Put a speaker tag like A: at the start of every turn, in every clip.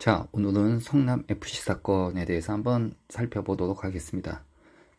A: 자, 오늘은 성남FC 사건에 대해서 한번 살펴보도록 하겠습니다.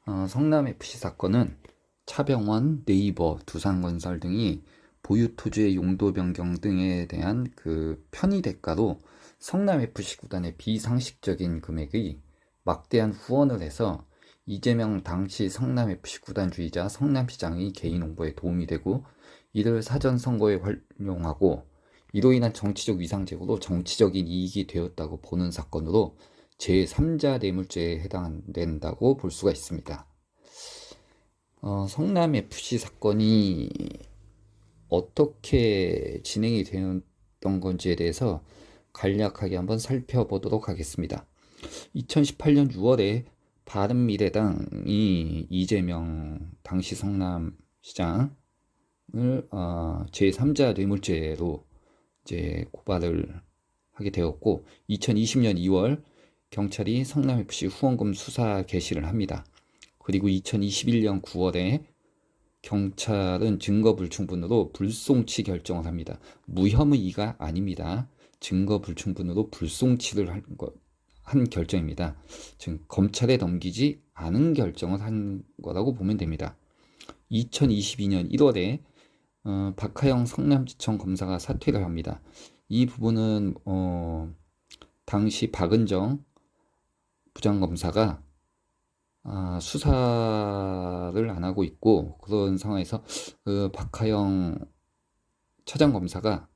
A: 성남FC 사건은 차병원, 네이버, 두산건설 등이 보유 토지의 용도 변경 등에 대한 그 편의 대가로 성남FC 구단의 비상식적인 금액의 막대한 후원을 해서 이재명 당시 성남FC 구단주의자 성남시장의 개인 홍보에 도움이 되고, 이를 사전 선거에 활용하고 이로 인한 정치적 위상제고로 정치적인 이익이 되었다고 보는 사건으로 제3자 뇌물죄에 해당된다고 볼 수가 있습니다. 성남FC 사건이 어떻게 진행이 되었던 건지에 대해서 간략하게 한번 살펴보도록 하겠습니다. 2018년 6월에 바른미래당이 이재명 당시 성남시장을 제3자 뇌물죄로 이제 고발을 하게 되었고, 2020년 2월 경찰이 성남FC 후원금 수사 개시를 합니다. 그리고 2021년 9월에 경찰은 증거 불충분으로 불송치 결정을 합니다. 무혐의가 아닙니다. 증거 불충분으로 불송치를 한 결정입니다. 즉 검찰에 넘기지 않은 결정을 한 거라고 보면 됩니다. 2022년 1월에 박하영 성남지청 검사가 사퇴를 합니다. 이 부분은 당시 박은정 부장검사가 수사를 안 하고 있고, 그런 상황에서 그 박하영 차장검사가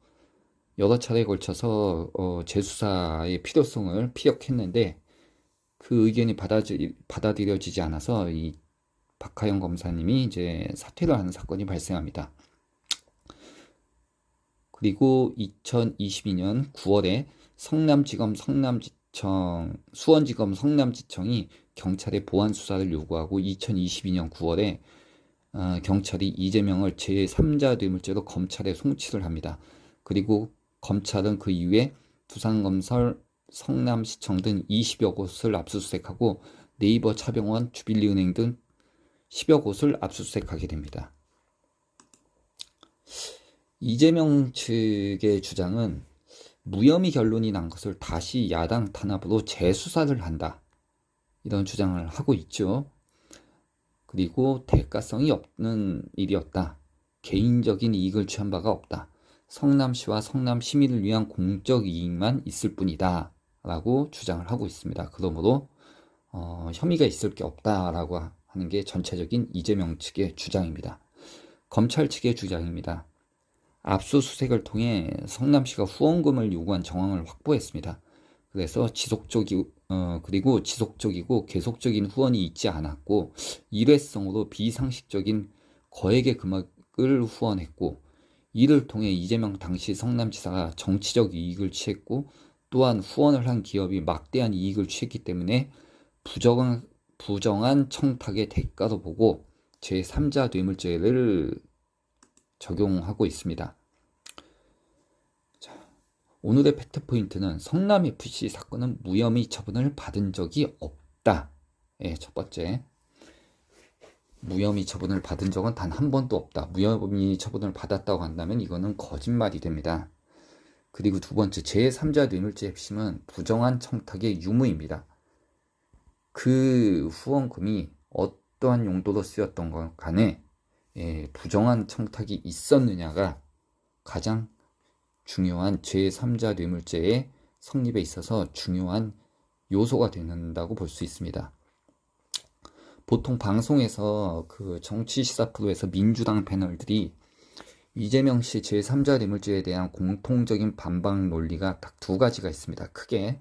A: 여러 차례에 걸쳐서 재수사의 필요성을 피력했는데 그 의견이 받아들여지지 않아서 이 박하영 검사님이 이제 사퇴를 하는 사건이 발생합니다. 그리고 2022년 9월에 성남지검 성남지청, 수원지검 성남지청이 경찰의 보안 수사를 요구하고 2022년 9월에 경찰이 이재명을 제3자 뇌물죄로 검찰에 송치를 합니다. 그리고 검찰은 그 이후에 두산건설, 성남시청 등 20여 곳을 압수수색하고 네이버, 차병원, 주빌리은행 등 10여 곳을 압수수색하게 됩니다. 이재명 측의 주장은 무혐의 결론이 난 것을 다시 야당 탄압으로 재수사를 한다, 이런 주장을 하고 있죠. 그리고 대가성이 없는 일이었다, 개인적인 이익을 취한 바가 없다, 성남시와 성남 시민을 위한 공적 이익만 있을 뿐이다 라고 주장을 하고 있습니다. 그러므로 혐의가 있을 게 없다라고 하는 게 전체적인 이재명 측의 주장입니다. 검찰 측의 주장입니다. 압수수색을 통해 성남시가 후원금을 요구한 정황을 확보했습니다. 그래서 그리고 지속적이고 계속적인 후원이 있지 않았고, 일회성으로 비상식적인 거액의 금액을 후원했고, 이를 통해 이재명 당시 성남지사가 정치적 이익을 취했고, 또한 후원을 한 기업이 막대한 이익을 취했기 때문에 부정한 청탁의 대가로 보고 제3자 뇌물죄를 적용하고 있습니다. 자, 오늘의 팩트 포인트는 성남FC 사건은 무혐의 처분을 받은 적이 없다. 첫 번째, 무혐의 처분을 받은 적은 단 한 번도 없다. 무혐의 처분을 받았다고 한다면 이거는 거짓말이 됩니다. 그리고 두 번째, 제3자 뇌물죄 핵심은 부정한 청탁의 유무입니다. 그 후원금이 어떠한 용도로 쓰였던 것 간에 부정한 청탁이 있었느냐가 가장 중요한 제3자 뇌물죄의 성립에 있어서 중요한 요소가 된다고 볼 수 있습니다. 보통 방송에서 그 정치 시사 프로에서 민주당 패널들이 이재명 씨 제3자 뇌물죄에 대한 공통적인 반박 논리가 딱 두 가지가 있습니다. 크게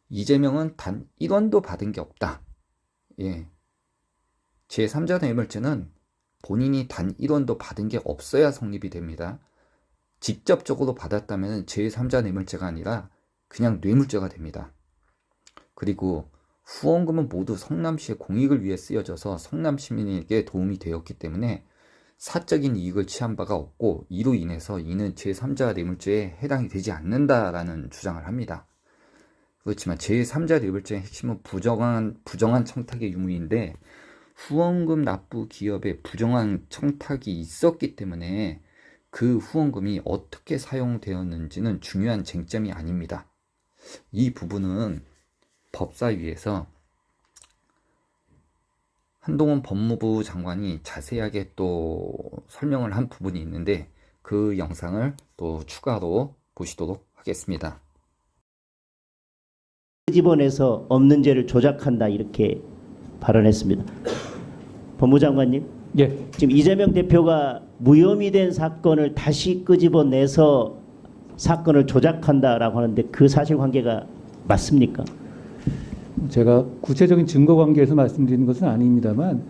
A: 이재명은 단 1원도 받은 게 없다. 제3자 뇌물죄는 본인이 단 1원도 받은 게 없어야 성립이 됩니다. 직접적으로 받았다면 제3자 뇌물죄가 아니라 그냥 뇌물죄가 됩니다. 그리고 후원금은 모두 성남시의 공익을 위해 쓰여져서 성남 시민에게 도움이 되었기 때문에 사적인 이익을 취한 바가 없고, 이로 인해서 이는 제3자 뇌물죄에 해당이 되지 않는다라는 주장을 합니다. 그렇지만 제3자 뇌물죄의 핵심은 부정한 청탁의 유무인데, 후원금 납부 기업에 부정한 청탁이 있었기 때문에 그 후원금이 어떻게 사용되었는지는 중요한 쟁점이 아닙니다. 이 부분은 법사위에서 한동훈 법무부 장관이 자세하게 또 설명을 한 부분이 있는데 그 영상을 또 추가로 보시도록 하겠습니다.
B: 끄집어내서 없는 죄를 조작한다 이렇게 발언했습니다. 법무장관님,
C: 예,
B: 지금 이재명 대표가 무혐의 된 사건을 다시 끄집어내서 사건을 조작한다라고 하는데 그 사실관계가 맞습니까?
C: 제가 구체적인 증거 관계에서 말씀드리는 것은 아닙니다만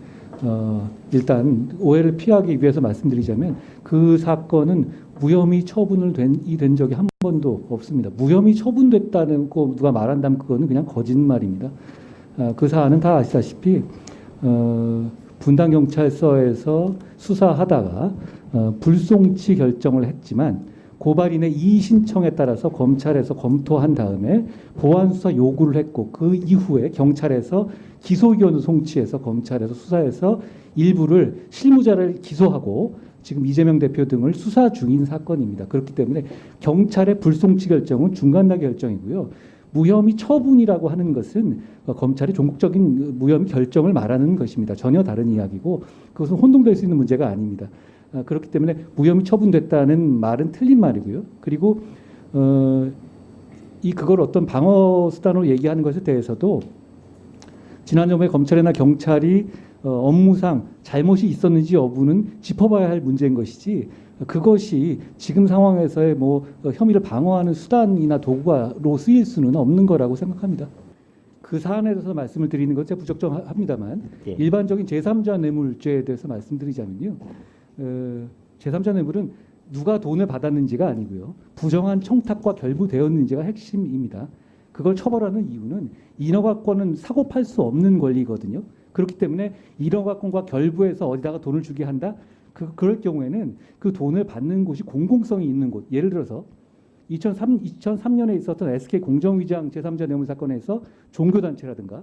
C: 일단 오해를 피하기 위해서 말씀드리자면 그 사건은 무혐의 처분을 된 적이 한 번도 없습니다. 무혐의 처분됐다는 거 누가 말한다면 그거는 그냥 거짓말입니다. 그 사안은 다 아시다시피 분당경찰서에서 수사하다가 불송치 결정을 했지만 고발인의 이의 신청에 따라서 검찰에서 검토한 다음에 보완 수사 요구를 했고 그 이후에 경찰에서 기소 의견을 송치해서 검찰에서 수사해서 일부를 실무자를 기소하고 지금 이재명 대표 등을 수사 중인 사건입니다. 그렇기 때문에 경찰의 불송치 결정은 중간나 결정이고요. 무혐의 처분이라고 하는 것은 검찰의 종국적인 무혐의 결정을 말하는 것입니다. 전혀 다른 이야기고 그것은 혼동될 수 있는 문제가 아닙니다. 그렇기 때문에 무혐의 처분됐다는 말은 틀린 말이고요. 그리고 그걸 어떤 방어 수단으로 얘기하는 것에 대해서도 지난번에 검찰이나 경찰이 업무상 잘못이 있었는지 여부는 짚어봐야 할 문제인 것이지 그것이 지금 상황에서의 혐의를 방어하는 수단이나 도구로 쓰일 수는 없는 거라고 생각합니다. 그 사안에 대해서 말씀을 드리는 것은 부적정합니다만
B: 예.
C: 일반적인 제3자 뇌물죄에 대해서 말씀드리자면요. 제3자 뇌물은 누가 돈을 받았는지가 아니고요. 부정한 청탁과 결부되었는지가 핵심입니다. 그걸 처벌하는 이유는 인허가권은 사고 팔 수 없는 권리거든요. 그렇기 때문에 인허가권과 결부해서 어디다가 돈을 주게 한다? 그럴 경우에는 그 돈을 받는 곳이 공공성이 있는 곳. 예를 들어서 2003년에 있었던 SK 공정위장 제3자 뇌물 사건에서 종교단체라든가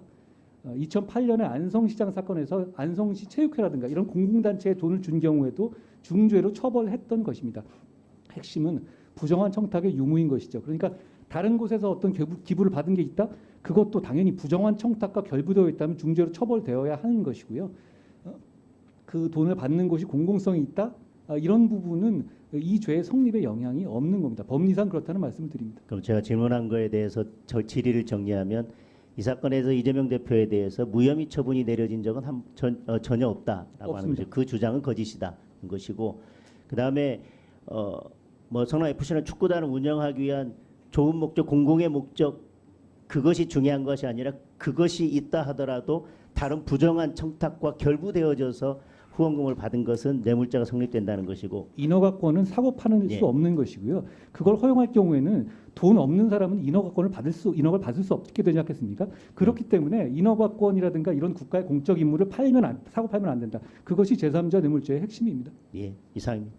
C: 2008년에 안성시장 사건에서 안성시 체육회라든가 이런 공공단체에 돈을 준 경우에도 중죄로 처벌했던 것입니다. 핵심은 부정한 청탁의 유무인 것이죠. 그러니까 다른 곳에서 어떤 기부를 받은 게 있다? 그것도 당연히 부정한 청탁과 결부되어 있다면 중죄로 처벌되어야 하는 것이고요. 그 돈을 받는 곳이 공공성이 있다? 이런 부분은 이 죄의 성립에 영향이 없는 겁니다. 법리상 그렇다는 말씀을 드립니다.
B: 그럼 제가 질문한 거에 대해서 질의를 정리하면 이 사건에서 이재명 대표에 대해서 무혐의 처분이 내려진 적은 전혀 없다라고 하는 거죠. 그 주장은 거짓이다 는 것이고 그다음에 성남 FC는 축구단을 운영하기 위한 좋은 목적, 공공의 목적 그것이 중요한 것이 아니라 그것이 있다 하더라도 다른 부정한 청탁과 결부되어져서 후원금을 받은 것은 뇌물죄가 성립된다는 것이고
C: 인허가권은 사고 파는
B: 예.
C: 수 없는 것이고요. 그걸 허용할 경우에는 돈 없는 사람은 인허가를 받을 수 없게 되지 않겠습니까? 그렇기 때문에 인허가권이라든가 이런 국가의 공적 임무를 사고 팔면 안 된다. 그것이 제3자 뇌물죄의 핵심입니다.
B: 예, 이상입니다.